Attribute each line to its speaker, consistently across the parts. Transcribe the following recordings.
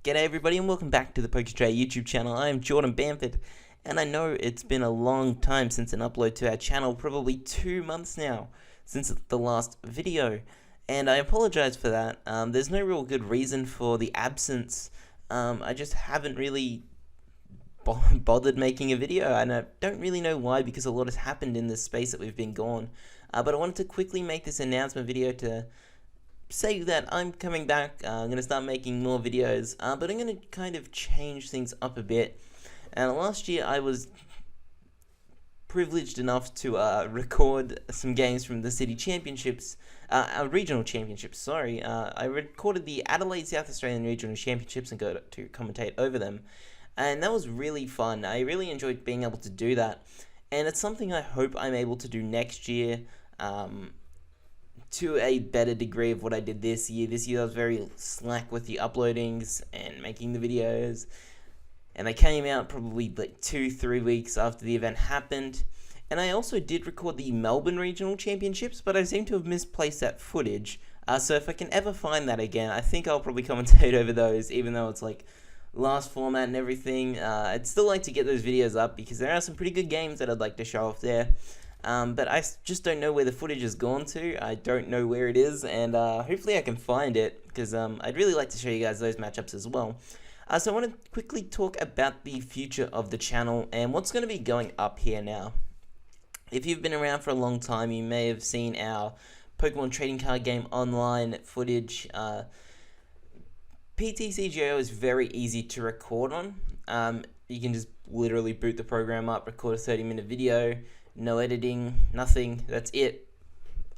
Speaker 1: G'day everybody and welcome back to the PokeStraya YouTube channel. I am Jordan Bamford, and I know it's been a long time since an upload to our channel, probably 2 months now since the last video, and I apologize for that. There's no real good reason for the absence. I just haven't really bothered making a video, and I don't really know why, because a lot has happened in this space that we've been gone. But I wanted to quickly make this announcement video to say that I'm coming back. I'm going to start making more videos, but I'm going to kind of change things up a bit. And last year I was privileged enough to record some games from the city championships, regional championships, sorry. I recorded the Adelaide South Australian regional championships and got to commentate over them. And that was really fun. I really enjoyed being able to do that. And it's something I hope I'm able to do next year, to a better degree of what I did this year. This year I was very slack with the uploadings and making the videos, and they came out probably like 2-3 weeks after the event happened. And I also did record the Melbourne Regional Championships, but I seem to have misplaced that footage, so if I can ever find that again, I think I'll probably commentate over those, even though it's like last format and everything. I'd still like to get those videos up because there are some pretty good games that I'd like to show off there. But I just don't know where the footage has gone to. I don't know where it is, and hopefully I can find it, because I'd really like to show you guys those matchups as well. So I want to quickly talk about the future of the channel and what's going to be going up here now. If you've been around for a long time, you may have seen our Pokemon trading card game online footage. PTCGO is very easy to record on. You can just literally boot the program up, record a 30-minute video, no editing, nothing, that's it,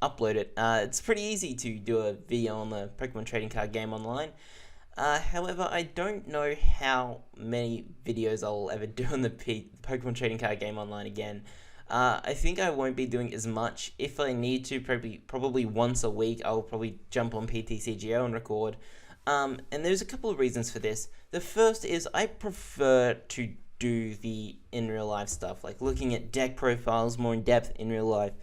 Speaker 1: upload it. It's pretty easy to do a video on the Pokemon trading card game online. However, I don't know how many videos I'll ever do on the Pokemon trading card game online again. I think I won't be doing as much. If I need to, probably once a week, I'll probably jump on PTCGO and record. And there's a couple of reasons for this. The first is I prefer to do the in real life stuff, like looking at deck profiles more in depth in real life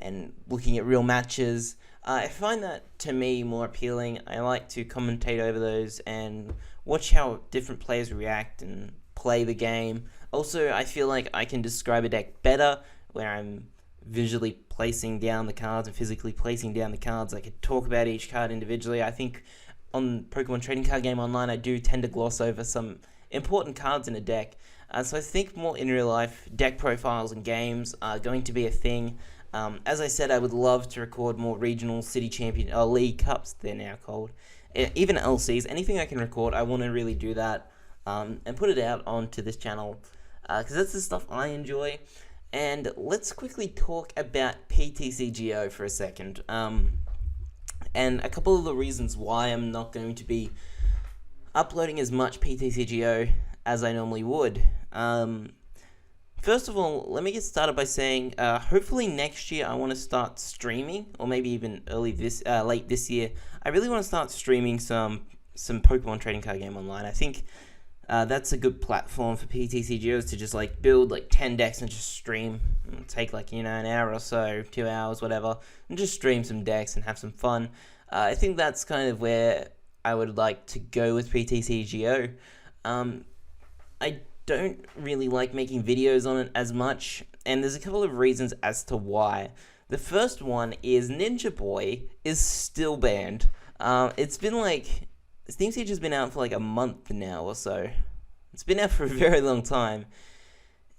Speaker 1: and looking at real matches. I find that, to me, more appealing. I like to commentate over those and watch how different players react and play the game. Also, I feel like I can describe a deck better where I'm visually placing down the cards and physically placing down the cards. I could talk about each card individually. I think on Pokemon Trading Card Game Online, I do tend to gloss over some important cards in a deck. So I think more in real life deck profiles and games are going to be a thing. As I said, I would love to record more regional, city champion, league cups, they're now called. Even LCs, anything I can record, I want to really do that, and put it out onto this channel, because that's the stuff I enjoy. And let's quickly talk about PTCGO for a second, and a couple of the reasons why I'm not going to be uploading as much PTCGO as I normally would. First of all, let me get started by saying, hopefully next year I want to start streaming, or maybe even late this year. I really want to start streaming some Pokemon Trading Card Game Online. I think that's a good platform for PTCGOs to just like build like 10 decks and just stream. It'll take like, an hour or so, 2 hours, whatever, and just stream some decks and have some fun. I think that's kind of where I would like to go with PTCGO. I don't really like making videos on it as much, and there's a couple of reasons as to why. The first one is Ninja Boy is still banned. It's been like, Steam Siege has been out for like a month now or so. It's been out for a very long time,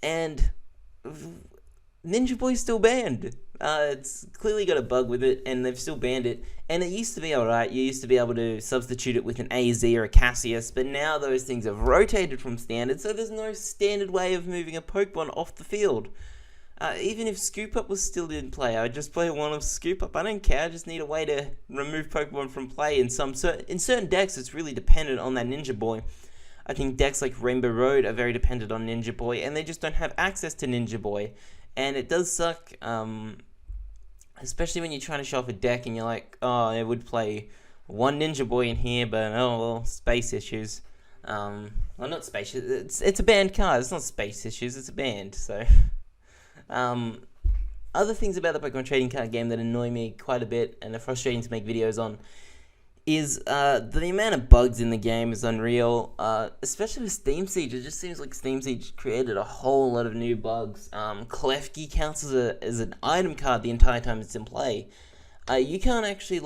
Speaker 1: and Ninja Boy's still banned. It's clearly got a bug with it, and they've still banned it. And it used to be alright. You used to be able to substitute it with an AZ or a Cassius, but now those things have rotated from standard, so there's no standard way of moving a Pokemon off the field. Even if Scoop Up was still in play, I'd just play one of Scoop Up. I don't care. I just need a way to remove Pokemon from play. In certain decks, it's really dependent on that Ninja Boy. I think decks like Rainbow Road are very dependent on Ninja Boy, and they just don't have access to Ninja Boy. And it does suck, especially when you're trying to show off a deck and you're like, oh, I would play one Ninja Boy in here, but oh well, space issues. Well, not space issues, it's a banned card, it's not space issues, it's a banned, so. Other things about the Pokemon Trading Card game that annoy me quite a bit and are frustrating to make videos on is the amount of bugs in the game is unreal. Especially with Steam Siege, it just seems like Steam Siege created a whole lot of new bugs. Klefki counts as an item card the entire time it's in play. You can't actually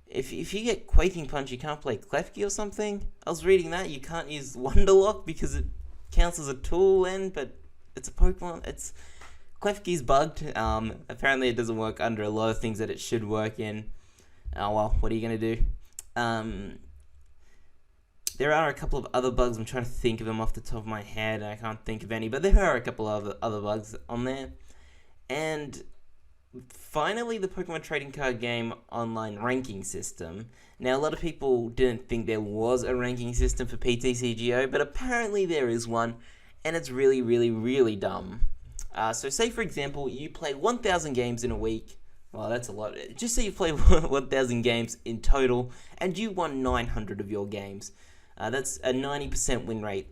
Speaker 1: if you get Quaking Punch, you can't play Klefki or something. I was reading that you can't use Wonderlock because it counts as a tool then, but it's a Pokemon. Klefki's bugged. Apparently it doesn't work under a lot of things that it should work in. Oh well, what are you gonna do? There are a couple of other bugs. I'm trying to think of them off the top of my head. I can't think of any, but there are a couple of other bugs on there. And finally, the Pokemon Trading Card Game online ranking system. Now, a lot of people didn't think there was a ranking system for PTCGO, but apparently there is one, and it's really, really, really dumb. So say, for example, you play 1,000 games in a week. Well, that's a lot. Just say you play 1,000 games in total, and you won 900 of your games. That's a 90% win rate.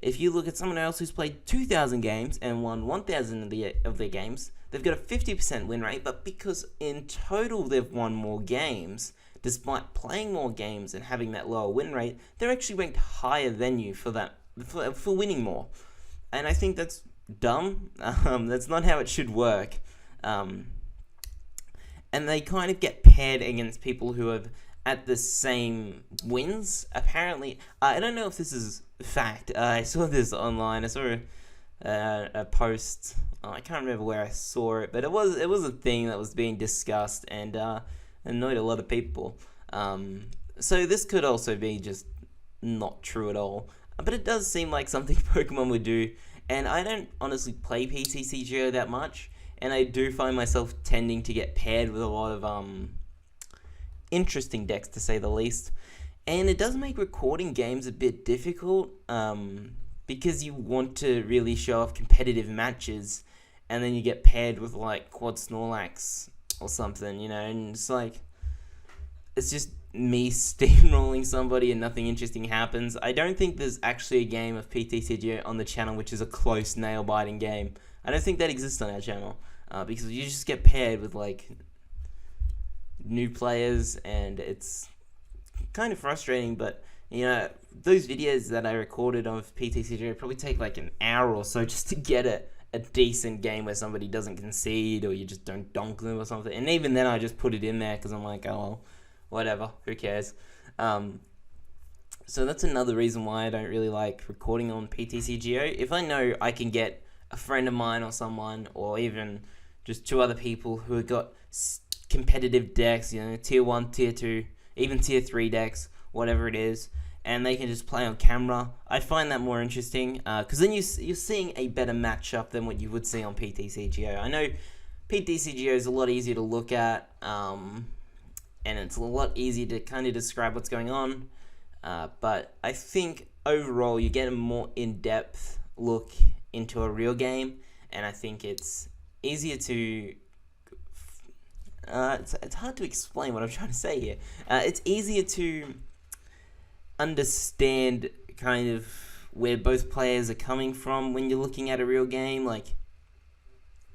Speaker 1: If you look at someone else who's played 2,000 games and won 1,000 of their games, they've got a 50% win rate, but because in total they've won more games, despite playing more games and having that lower win rate, they're actually ranked higher than you for winning more. And I think that's dumb. That's not how it should work. And they kind of get paired against people who have at the same wins. Apparently, I don't know if this is fact. I saw this online. I saw a post. I can't remember where I saw it, but it was a thing that was being discussed and annoyed a lot of people. So this could also be just not true at all. But it does seem like something Pokemon would do. And I don't honestly play PTCGO that much. And I do find myself tending to get paired with a lot of interesting decks, to say the least. And it does make recording games a bit difficult because you want to really show off competitive matches, and then you get paired with like Quad Snorlax or something, and it's just me steamrolling somebody and nothing interesting happens. I don't think there's actually a game of PTCGO on the channel which is a close nail-biting game. I don't think that exists on our channel because you just get paired with new players, and it's kind of frustrating. But those videos that I recorded of PTCGO probably take an hour or so just to get a decent game where somebody doesn't concede or you just don't donk them or something. And even then, I just put it in there because I'm like, oh well, whatever, who cares? So that's another reason why I don't really like recording on PTCGO. If I know I can get a friend of mine or someone, or even just two other people who have got competitive decks, tier 1, tier 2, even tier 3 decks, whatever it is, and they can just play on camera, I find that more interesting, because then you're seeing a better matchup than what you would see on PTCGO. I know PTCGO is a lot easier to look at, and it's a lot easier to kind of describe what's going on, but I think overall you get a more in-depth look into a real game, and I think it's easier to it's hard to explain what I'm trying to say here. It's easier to understand kind of where both players are coming from when you're looking at a real game,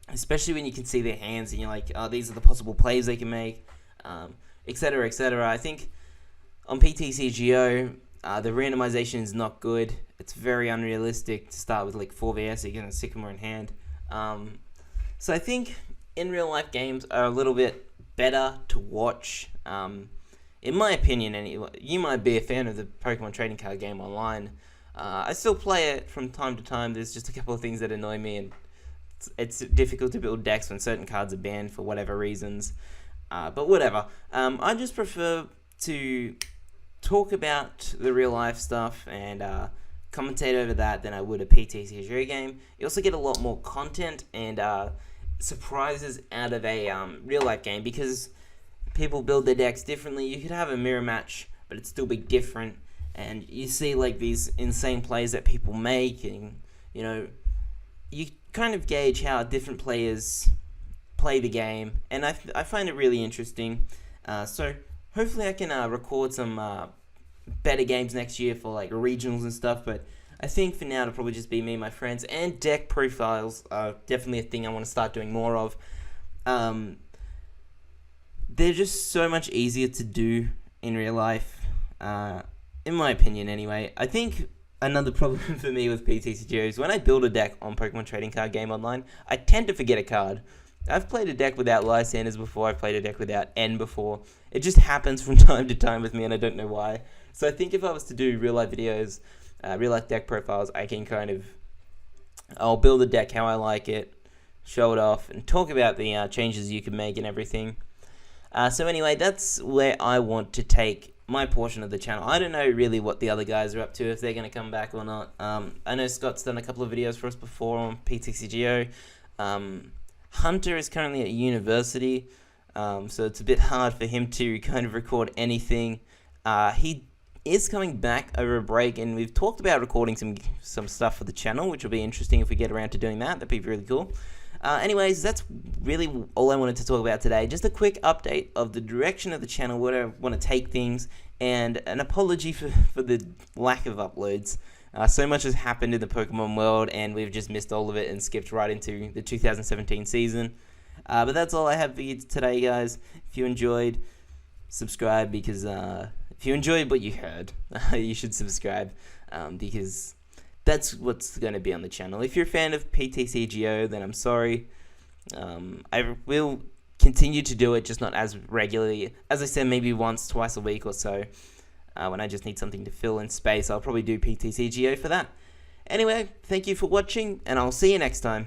Speaker 1: especially when you can see their hands and you're like, oh, these are the possible plays they can make, etc, etc. I think on PTCGO the randomization is not good. It's very unrealistic to start with 4VS, so you're going to Sycamore in hand. So I think in real life games are a little bit better to watch. In my opinion, anyway. You might be a fan of the Pokemon Trading Card Game online. I still play it from time to time. There's just a couple of things that annoy me, and it's difficult to build decks when certain cards are banned for whatever reasons. But whatever. I just prefer to talk about the real life stuff and commentate over that than I would a PTCGO game. You also get a lot more content and surprises out of a real life game because people build their decks differently. You could have a mirror match, but it'd still be different. And you see these insane plays that people make, and you kind of gauge how different players play the game. And I find it really interesting. So hopefully I can record some better games next year for regionals and stuff, but I think for now it'll probably just be me and my friends, and deck profiles are definitely a thing I want to start doing more of. They're just so much easier to do in real life, in my opinion anyway. I think another problem for me with PTCGO is when I build a deck on Pokemon Trading Card Game Online, I tend to forget a card. I've played a deck without Lysanders before, I've played a deck without N before. It just happens from time to time with me, and I don't know why. So I think if I was to do real life videos, real life deck profiles, I can I'll build a deck how I like it, show it off, and talk about the changes you can make and everything. So anyway, that's where I want to take my portion of the channel. I don't know really what the other guys are up to, if they're going to come back or not. I know Scott's done a couple of videos for us before on PTCGO. Hunter is currently at university, so it's a bit hard for him to kind of record anything. He is coming back over a break, and we've talked about recording some stuff for the channel, which will be interesting if we get around to doing that. That'd be really cool. Anyways, that's really all I wanted to talk about today. Just a quick update of the direction of the channel, where I want to take things, and an apology for the lack of uploads. So much has happened in the Pokemon world, and we've just missed all of it and skipped right into the 2017 season. But that's all I have for you today, guys. If you enjoyed, subscribe, because if you enjoyed what you heard, you should subscribe, because that's what's going to be on the channel. If you're a fan of PTCGO, then I'm sorry. I will continue to do it, just not as regularly. As I said, maybe once, twice a week or so. When I just need something to fill in space, I'll probably do PTCGO for that. Anyway, thank you for watching, and I'll see you next time.